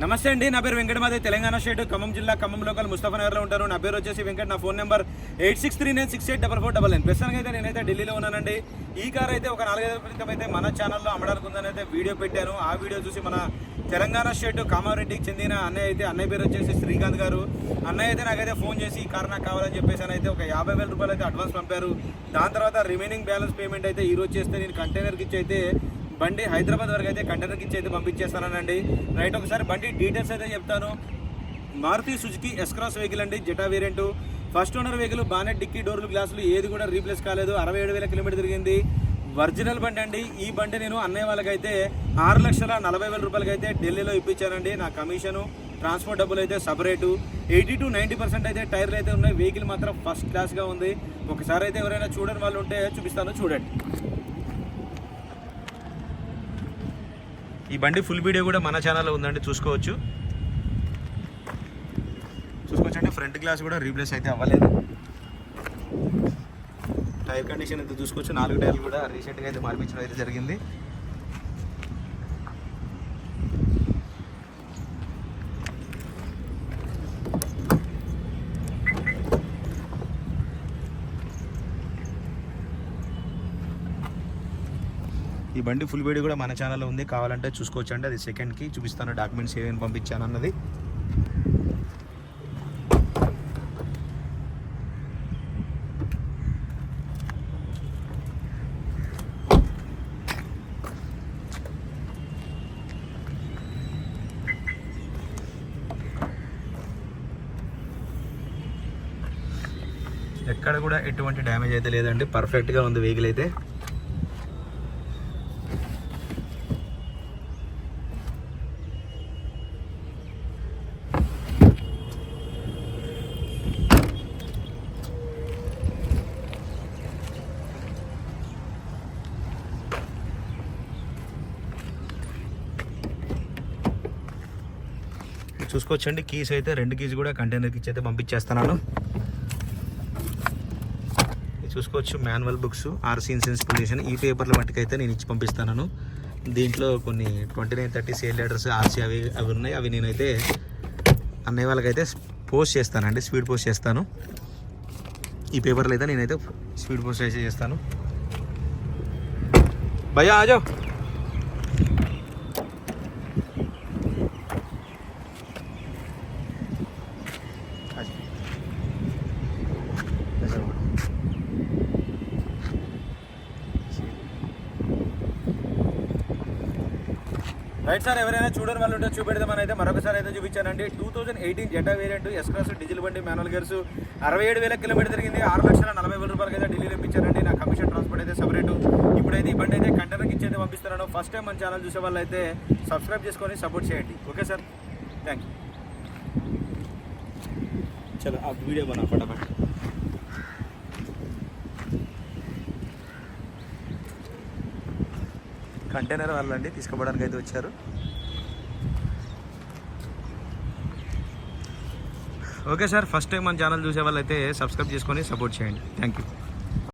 నమస్తే అండి, నా పేరు వెంకట. మాది తెలంగాణ స్టేట్ ఖమ్మం జిల్లా ఖమ్మం లోకల్ ముస్తఫానగర్లో ఉంటాను. నా పేరు వచ్చేసి వెంకట్. నా ఫోన్ నెంబర్ 8639684499. ప్రస్తుతానికి అయితే నేనైతే ఢిల్లీలో ఉన్నానండి. ఈ కార్ అయితే ఒక 4-5 రోజుల క్రితం అయితే మన ఛానల్లో అమ్మడానికి ఉందని అయితే వీడియో పెట్టాను. ఆ వీడియో చూసి మన తెలంగాణ స్టేట్ కామారెడ్డికి చెందిన అన్నయ్య పేరు వచ్చేసి శ్రీకాంత్ గారు. అన్నయ్య అయితే నాకైతే ఫోన్ చేసి ఈ కార్ నాకు కావాలని చెప్పేసి అయితే ఒక 50,000 రూపాయలు అయితే అడ్వాన్స్ పంపారు. దాని తర్వాత రిమైనింగ్ బ్యాలెన్స్ పేమెంట్ అయితే ఈరోజు చేస్తే నేను కంటైనర్కి ఇచ్చి అయితే బండి హైదరాబాద్ వరకు అయితే కంటైనర్కి ఇచ్చి అయితే పంపించేస్తానండి. రైట్, ఒకసారి బండి డీటెయిల్స్ అయితే చెప్తాను. మారుతి సుజుకి ఎస్-క్రాస్ వెహికల్ అండి, Zeta variant. First owner vehicle, bonnet, dickey, డోర్లు, గ్లాసులు ఏది కూడా రీప్లేస్ కాలేదు. 67,000 కిలోమీటర్ తిరిగింది. ఒరిజినల్ బండి అండి. ఈ బండి నేను అన్నయ్య వాళ్ళకైతే 6,40,000 రూపాయలకి అయితే ఢిల్లీలో ఇప్పించానండి. నా కమిషను, ట్రాన్స్పోర్ట్ డబ్బులు అయితే సపరేటు. 80-90% అయితే టైర్లు అయితే ఉన్నాయి. వెహికల్ మాత్రం ఫస్ట్ క్లాస్గా ఉంది. ఒకసారి అయితే ఎవరైనా చూడని వాళ్ళు ఉంటే చూపిస్తాను, చూడండి. ఈ బండి ఫుల్ వీడియో కూడా మన ఛానల్లో ఉందండి, చూసుకోవచ్చండి. ఫ్రంట్ గ్లాస్ కూడా రీప్లేస్ అయితే అవ్వలేదు. టైర్ కండిషన్ అయితే చూసుకోవచ్చు. 4 టైర్లు కూడా రీసెంట్గా అయితే మార్పించడం అయితే జరిగింది. ఈ బండి ఫుల్ వీడియో కూడా మన ఛానల్లో ఉంది, కావాలంటే చూసుకోవచ్చు అండి. అది సెకండ్కి చూపిస్తాను, డాక్యుమెంట్స్ ఏమేమి పంపించాను అన్నది. ఎక్కడ కూడా ఎటువంటి డ్యామేజ్ అయితే లేదండి, పర్ఫెక్ట్గా ఉంది వెహికల్ అయితే. చూసుకోవచ్చండి. కీస్ అయితే 2 కీస్ కూడా కంటైనర్కి ఇచ్చి అయితే పంపించేస్తున్నాను. చూసుకోవచ్చు, manual books, RC insurance pollution, ఈ పేపర్ల మట్టుకైతే నేను ఇచ్చి పంపిస్తాను. దీంట్లో కొన్ని 2930 సేల్ లెటర్స్, ఆర్సీ అవి ఉన్నాయి. అవి నేనైతే అన్నయ్య వాళ్ళకైతే పోస్ట్ చేస్తానండి, స్పీడ్ పోస్ట్ చేస్తాను. ఈ పేపర్లు అయితే నేనైతే స్పీడ్ పోస్ట్ అయితే చేస్తాను. భయ్యా ఆజో. రైట్ సార్, ఎవరైనా చూడని వాళ్ళు ఉంటే చూపెడదామని అయితే మరొకసారి అయితే చూపించానండి. 2018 జెటా వేరియంట్ ఎస్-క్రాస్ డీజిల్ బండి, మాన్యువల్ గేర్స్, 67,000 కిలోమీటర్ తిరిగింది. 6,40,000 రూపాయలకి అయితే ఢిల్లీలో ఇప్పించానండి. నా కమిషన్, ట్రాన్స్పోర్ట్ అయితే సపరేటు. ఇప్పుడైతే ఈ బండి అయితే కంటైనర్కి ఇచ్చి అయితే పంపిస్తున్నాను. ఫస్ట్ టైం మన ఛానల్ చూసే వాళ్ళు అయితే సబ్స్క్రైబ్ చేసుకొని సపోర్ట్ చేయండి. Okay sir, thank you. చలో ఆ వీడియో బనా ఫటాఫట్. కంటైనర్ వాళ్ళండి తీసుకోవడానికి అయితే వచ్చారు. ఓకే సార్, ఫస్ట్ టైం మన ఛానల్ చూసే వాళ్ళు అయితే సబ్స్క్రైబ్ చేసుకొని సపోర్ట్ చేయండి. Thank you.